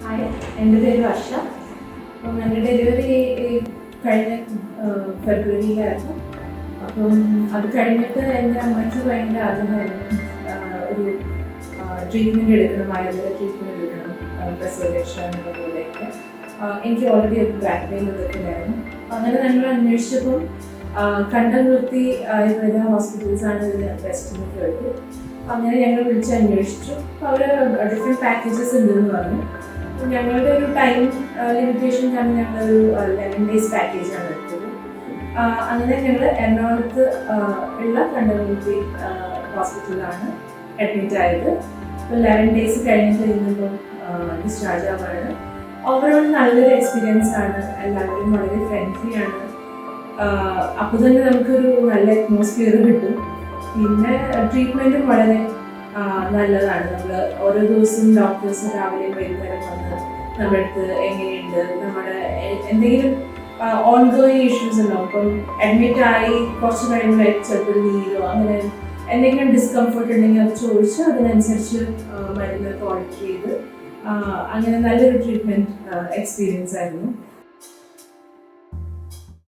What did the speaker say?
Hi, എൻ്റെ പേര് വർഷ. അപ്പം എൻ്റെ ഡെലിവറി കഴിഞ്ഞ ഫെബ്രുവരിയിലായിരുന്നു. അപ്പം അത് കഴിഞ്ഞിട്ട് എൻ്റെ അമ്മയ്ക്ക് ഭയങ്കര ആഗ്രഹമായിരുന്നു ഒരു ട്രീറ്റ്മെൻറ്റ് എടുക്കണം, ആയുർവേദ ട്രീറ്റ്മെൻറ്റ് എടുക്കണം, പ്രസവരക്ഷ എന്നുള്ള പോലെയൊക്കെ. എനിക്ക് ഓൾറെഡി ഒരു ബാക്ക് പെയിൻ ഇതൊക്കെ ഉണ്ടായിരുന്നു. അങ്ങനെ ഞങ്ങൾ അന്വേഷിച്ചപ്പം കണ്ടംകുളത്തി ആയുർവേദ ഹോസ്പിറ്റൽസാണ് ഇതിന് ബെസ്റ്റ് കേട്ടു. അങ്ങനെ ഞങ്ങൾ വിളിച്ച് അന്വേഷിച്ചു. അപ്പോൾ അവർ ഡിഫറെൻറ്റ് പാക്കേജസ് ഉണ്ടെന്ന് പറഞ്ഞു. ഞങ്ങളുടെ ഒരു ടൈം ലിമിറ്റേഷൻ കാരണം ഞങ്ങളൊരു 11 days പാക്കേജാണ് എടുത്തത്. അങ്ങനെ ഞങ്ങൾ എറണാകുളത്ത് ഉള്ള കണ്ടംകുളത്തി ഹോസ്പിറ്റലിലാണ് അഡ്മിറ്റ് ആയത്. ഇപ്പോൾ 11 days കഴിഞ്ഞിട്ട് ഇന്നിപ്പം ഡിസ്ചാർജ് ആവാണ്. ഓവറോൾ നല്ലൊരു എക്സ്പീരിയൻസ് ആണ്. എല്ലാവരും വളരെ ഫ്രണ്ട്ലി ആണ്. അപ്പോൾ തന്നെ നമുക്കൊരു നല്ല അറ്റ്മോസ്ഫിയർ കിട്ടും. പിന്നെ ട്രീറ്റ്മെൻറ്റും വളരെ നല്ലതാണ്. നമ്മൾ ഓരോ ദിവസവും ഡോക്ടേഴ്സ് രാവിലെ വൈകുന്നേരം വന്ന് നമ്മുടെ അടുത്ത് എങ്ങനെയുണ്ട്, നമ്മുടെ എന്തെങ്കിലും ഓൺ ഗോയിങ് ഇഷ്യൂസ് ഉണ്ടാവും. ഇപ്പം അഡ്മിറ്റ് ആയി കുറച്ച് കഴിയുമ്പോൾ ചിലപ്പോൾ നീരോ അങ്ങനെ എന്തെങ്കിലും ഡിസ്കംഫർട്ട് ഉണ്ടെങ്കിൽ അത് ചോദിച്ച് അതിനനുസരിച്ച് മരുന്നൊക്കെ ഓർഡർ ചെയ്ത് അങ്ങനെ നല്ലൊരു ട്രീറ്റ്മെൻറ്റ് എക്സ്പീരിയൻസ് ആയിരുന്നു.